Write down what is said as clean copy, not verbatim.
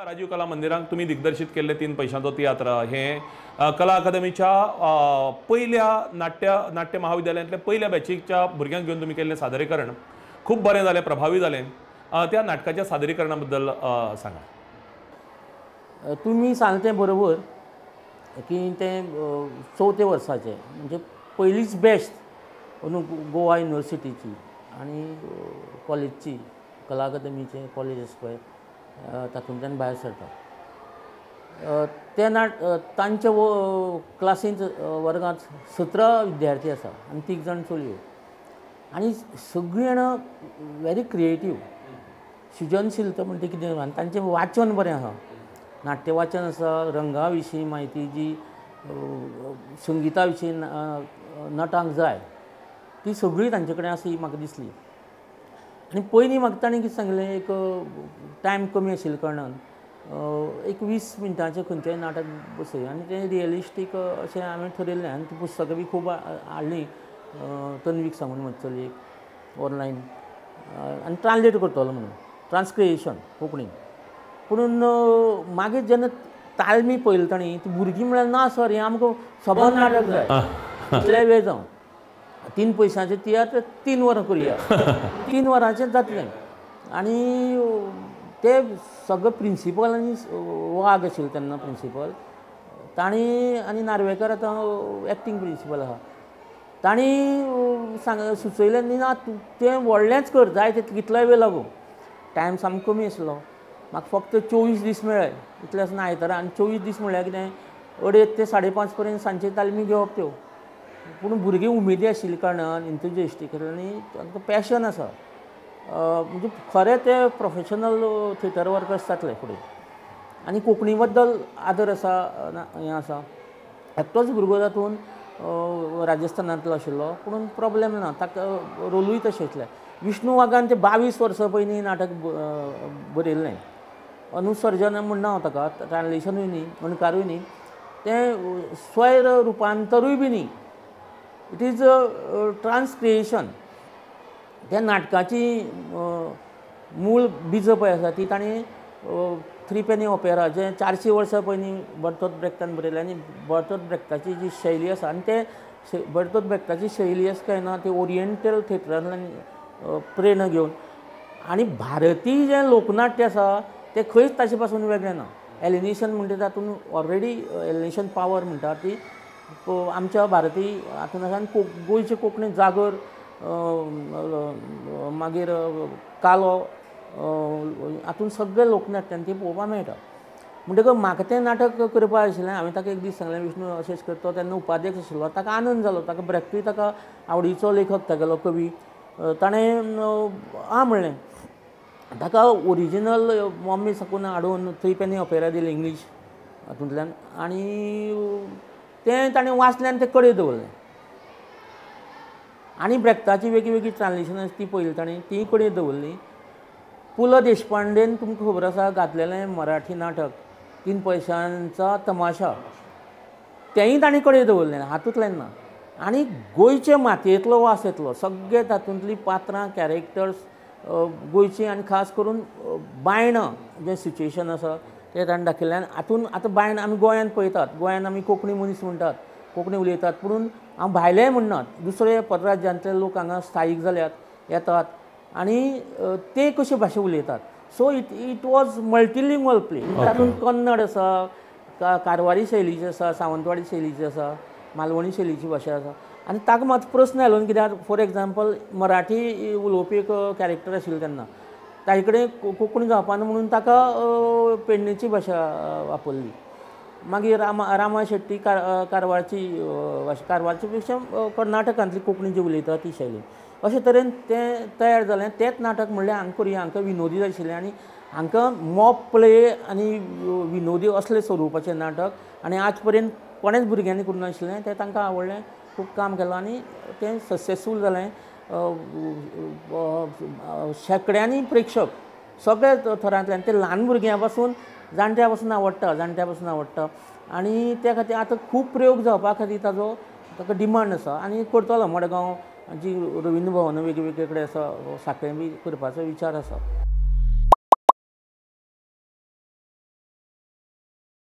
राजीव कला मंदिरांत तुम्ही दिग्दर्शित केल्ले 3 पैशांचो तियात्र हे कला अकादमीच्या पहिल्या नाट्य महाविद्यालयांतल्या पहिल्या बॅचीच्या भुरग्यांक घेवन तुम्ही केल्लें सादरीकरण खूप बरें जालें, प्रभावी जालें. त्या नाटकाच्या सादरीकरणा बद्दल सांगा. तुम्ही सांगतें बरोबर की तें 4थें वर्साचें म्हणजे पयलीच बॅच गोवा युनिवर्सिटीची आनी कॉलेजची कला अकादमीचे कॉलेज पळय तातूंतल्यान भायर सरता. तांच्या क्लासींत वर्गांत 17 विद्यार्थी आसा आनी 3 जाण चलयो आनी सगळीं जाणां व्हेरी क्रिएटीव, सृजनशीलता म्हणटा कितें आनी तांचें वाचन बरें आसा. नाट्य वाचन आसा, रंगा विशीं म्हायती जी संगिता विशीं नटांक जाय ती सगळी तांचे कडेन आसा ही म्हाका दिसली. आनी पयलीं म्हाका ताणें कितें सांगलें, एक टायम कमी आशिल्ल्या कारणान एक 20 मिनटांचें खंयचेंय नाटक बसय आनी तें रियलिस्टीक अशें हांवें ठरयल्लें. आनी ती पुस्तकां बी खूब हाडलीं, तन्वीक सांगून म्हजो चलयेक ऑनलायन, आनी ट्रान्सलेट करतलो म्हणून, ट्रान्सक्रिएशन कोंकणीन. पूण मागीर जेन्ना तालमी पळयली ताणीं, ती भुरगीं म्हळ्यार ना सर हें आमकां सबंद नाटक जाय, इतले वेळ जावन 3 पैशांचें तियात्र 3 वरां करुया, 3 वरांचें जातलें. आनी ते सगळे प्रिंसिपल आनी वाग आशिल्ले तेन्ना प्रिंसिपल तांणी, आनी नार्वेकर आतां एक्टींग प्रिंसिपल आहा, तांणी सुचयलें न्ही ना तूं तें व्हडलेंच कर, जाय तितलो कितलोय वेळ लागूं. टायम सामको कमी आसलो, म्हाका फक्त 24 दीस मेळ्ळे इतले आसना आयतारा. आनी 24 दीस म्हळ्यार कितें 2:30 ते 5:30 पर्यंत सांजचे तालमी घेवप त्यो. पूण भुरगीं उमेदी आशिल्ल्या कारणान, इंथुजिएस्टीक आनी तांकां पॅशन आसा, म्हणजे खरें ते प्रोफेशनल थिएटर वर्कर्स जातले फुडें. आनी कोंकणी बद्दल आदर आसा, हें आसा. एकटोच भुरगो तातूंत राजस्थानांतलो आशिल्लो, पूण प्रॉब्लेम ना, ताका रोलूय तशें इतलें. विष्णू वागान ते 22 वर्सां पयलीं नाटक बरयल्लें. अनुसर्जन म्हणना हांव ताका, ट्रान्सलेशनूय न्ही, अणकारूय न्ही, तें स्वैर रुपांतरूय बी न्ही, इट इज ट्रान्सक्रिएशन. त्या नाटकाची मूळ बीज पळय आसा ती ताणें 3 पेनी ऑपेरा जें 400 वर्सां पयलीं बर्तोल्त ब्रेख्तान बरयलें. आनी बर्तोल्त ब्रेख्ताची जी शैली आसा, आनी ते बर्तोल्त ब्रेख्ताची शैली आसा काय ना ती ओरिएंटल थिएटरांतल्यान प्रेरणा घेवन. आनी भारतीय जें लोकनाट्य आसा तें खंयच ताचे पासून वेगळें ना. एलिनेशन म्हणटा तातूंत ऑलरेडी एलिनेशन पावर म्हणटा ती आमच्या भारतीय हातूंत आसा. आनी गोंयचे कोंकणी जागर, मागीर कालो, हातूंत सगळे लोकनाट्यान ती पळोवपाक मेळटा. म्हणटकच म्हाका तें नाटक करपाक आशिल्लें. हांवें ताका एक दीस सांगलें, विष्णू अशेंच करता. तेन्ना उपाध्यक्ष आशिल्लो, ताका आनंद जालो. ताका ब्रेक्टूय ताका आवडीचो लेखक तागेलो कवी, ताणें म्हणलें. ताका ओरिजिनल मम्मी साकून हाडून 3 पेनी ऑपेरा दिली इंग्लीश हातूंतल्यान, आनी तें ताणें वाचलें आनी तें कडेन दवरलें. आनी ब्रेख्ताची वेगळी वेगळी ट्रान्सलेशनां ती पळयली ताणें, तीय कडेन दवरली. पु ल देशपांडेन तुमकां खबर आसा घातलेलें मराठी नाटक 3 पैशांचा तमाशा, तेंय ताणें कडेन दवरलें, हातूंतल्यान ना. आनी गोंयचे मातयेंतलो वास येतलो, सगळे तातूंतलीं पात्रां, कॅरेक्टर्स गोंयचीं, आनी खास करून बायणां जें सिच्युएशन आसा तें ताणें दाखयलें. आनी हातूंत आतां बायण आमी गोंयांत पळयतात, गोंयांत आमी कोंकणी मनीस म्हणटात, कोंकणी उलयतात, पूण हांव भायलेय म्हणनात, दुसरे परराज्यांतले लोक हांगा स्थायीक जाल्यात, येतात आनी ते कशी भाशा उलयतात. So it was multilingual play. तातूंत कन्नड आसा, कारवारी शैलीची आसा, सावंतवाडी शैलीची आसा, मालवणी शैलीची भाशा आसा. आनी ताका मात प्रस्न आयलो, कित्याक फॉर एग्जाम्पल मराठी उलोवपी एक कॅरेक्टर आशिल्लो तेन्ना, ताजे कडेन कोंकणी जावपाना म्हणून ताका पेडणेची भाशा वापरली. मागीर रामा शेट्टी कारवारची भाशा, कारवारची पेक्षा कर्नाटकांतली कोंकणी जी उलयता ती शैली. अशे तरेन तें तयार जालें. तेंच नाटक म्हणलें हांगा करुया, हांकां विनोदी जाय आशिल्लें, आनी हांकां मॉब प्ले आनी विनोदी असले स्वरुपाचें नाटक. आनी आज पर्यंत कोणेच भुरग्यांनी करूं नाशिल्लें, तें तांकां आवडलें, खूब काम केलां आनी तें सक्सेसफूल जालें. शेकड्यांनी प्रेक्षक सगळे थरांतल्यान, ते ल्हान भुरग्यां पासून जाणट्या पासून आवडटा. आनी त्या खातीर आतां खूब प्रयोग जावपा खातीर ताका डिमांड आसा. आनी करतलो मडगांव जी रवींद्र भवन वेगळे वेगळे कडेन आसा, सांखळे बी करपाचो विचार आसा.